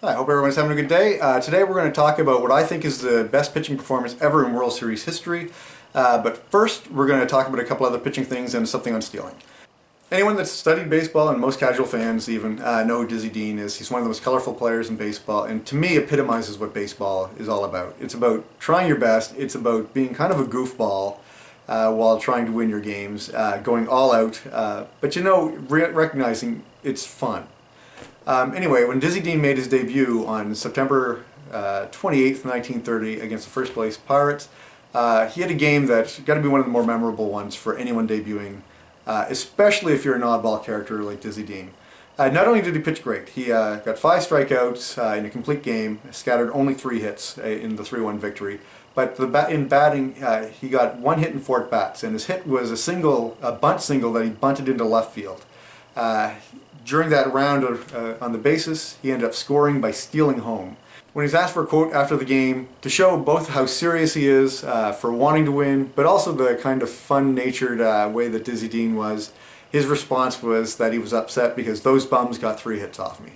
I hope everyone's having a good day. Today we're going to talk about what I think is the best pitching performance ever in World Series history. But first we're going to talk about a couple other pitching things and something on stealing. Anyone that's studied baseball, and most casual fans even, know who Dizzy Dean is. He's one of the most colorful players in baseball, and to me epitomizes what baseball is all about. It's about trying your best, it's about being kind of a goofball while trying to win your games, going all out, but recognizing it's fun. Anyway, when Dizzy Dean made his debut on September 28th, 1930 against the first place Pirates, he had a game that's got to be one of the more memorable ones for anyone debuting, especially if you're an oddball character like Dizzy Dean. Not only did he pitch great, he got 5 strikeouts in a complete game, scattered only 3 hits in the 3-1 victory, but in batting he got 1 hit and 4 at-bats, and his hit was a bunt single that he bunted into left field. During that round on the bases, he ended up scoring by stealing home. When he's asked for a quote after the game, to show both how serious he is for wanting to win, but also the kind of fun-natured way that Dizzy Dean was, his response was that he was upset because those bums got 3 hits off me.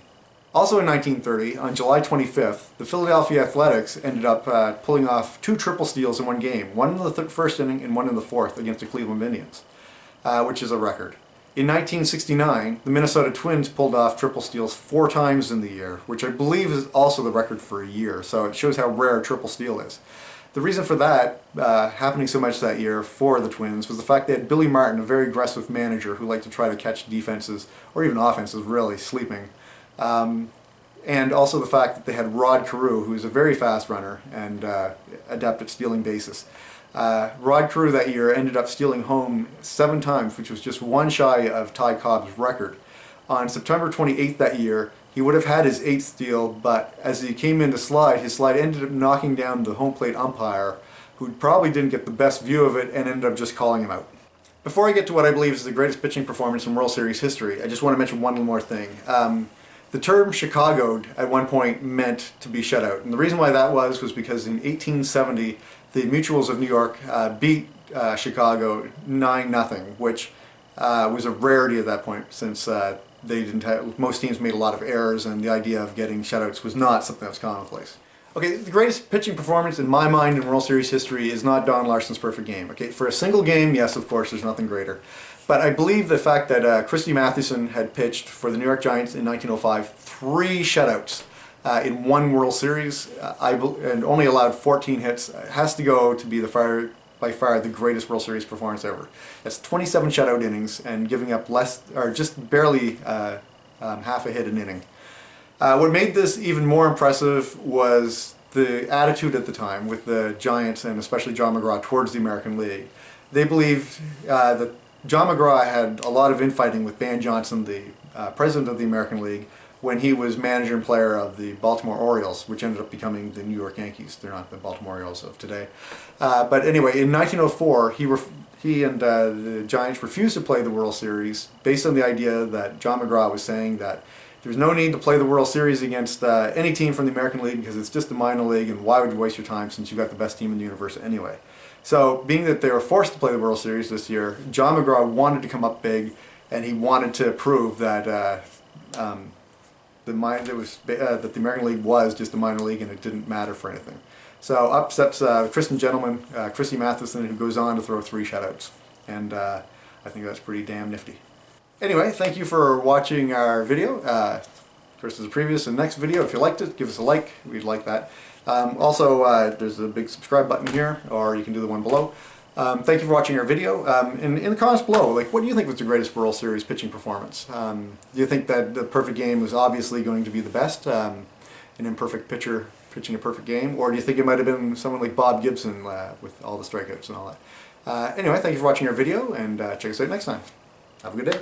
Also in 1930, on July 25th, the Philadelphia Athletics ended up pulling off 2 triple steals in one game, one in the first inning and one in the fourth against the Cleveland Indians, which is a record. In 1969, the Minnesota Twins pulled off triple steals 4 times in the year, which I believe is also the record for a year, so it shows how rare a triple steal is. The reason for that, happening so much that year for the Twins, was the fact they had Billy Martin, a very aggressive manager who liked to try to catch defenses, or even offenses, really sleeping. And also the fact that they had Rod Carew, who is a very fast runner and adept at stealing bases. Rod Carew that year ended up stealing home 7 times, which was just 1 shy of Ty Cobb's record. On September 28th that year, he would have had his 8th steal, but as he came in to slide, his slide ended up knocking down the home plate umpire, who probably didn't get the best view of it and ended up just calling him out. Before I get to what I believe is the greatest pitching performance in World Series history, I just want to mention one more thing. The term Chicago'd at one point meant to be shut out, and the reason why that was because in 1870 the Mutuals of New York beat Chicago 9-0, which was a rarity at that point, since most teams made a lot of errors and the idea of getting shutouts was not something that was commonplace. Okay, the greatest pitching performance in my mind in World Series history is not Don Larsen's perfect game. Okay, for a single game, yes, of course, there's nothing greater. But I believe the fact that Christy Mathewson had pitched for the New York Giants in 1905 3 shutouts in one World Series, and only allowed 14 hits, has to go to be by far the greatest World Series performance ever. That's 27 shutout innings and giving up just barely half a hit an inning. What made this even more impressive was the attitude at the time with the Giants, and especially John McGraw, towards the American League. They believed that John McGraw had a lot of infighting with Ban Johnson, the president of the American League, when he was manager and player of the Baltimore Orioles, which ended up becoming the New York Yankees. They're not the Baltimore Orioles of today. But anyway, in 1904, he and the Giants refused to play the World Series based on the idea that John McGraw was saying that there's no need to play the World Series against any team from the American League because it's just a minor league, and why would you waste your time since you've got the best team in the universe anyway. So, being that they were forced to play the World Series this year, John McGraw wanted to come up big, and he wanted to prove that the American League was just a minor league and it didn't matter for anything. So up steps Christy Mathewson, who goes on to throw 3 shutouts, and I think that's pretty damn nifty. Anyway, thank you for watching our video. Of course, there's a previous and next video. If you liked it, give us a like. We'd like that. Also, there's a big subscribe button here, or you can do the one below. Thank you for watching our video. In the comments below, what do you think was the greatest World Series pitching performance? Do you think that the perfect game was obviously going to be the best, an imperfect pitcher pitching a perfect game, or do you think it might have been someone like Bob Gibson with all the strikeouts and all that? Anyway, thank you for watching our video, and check us out next time. Have a good day.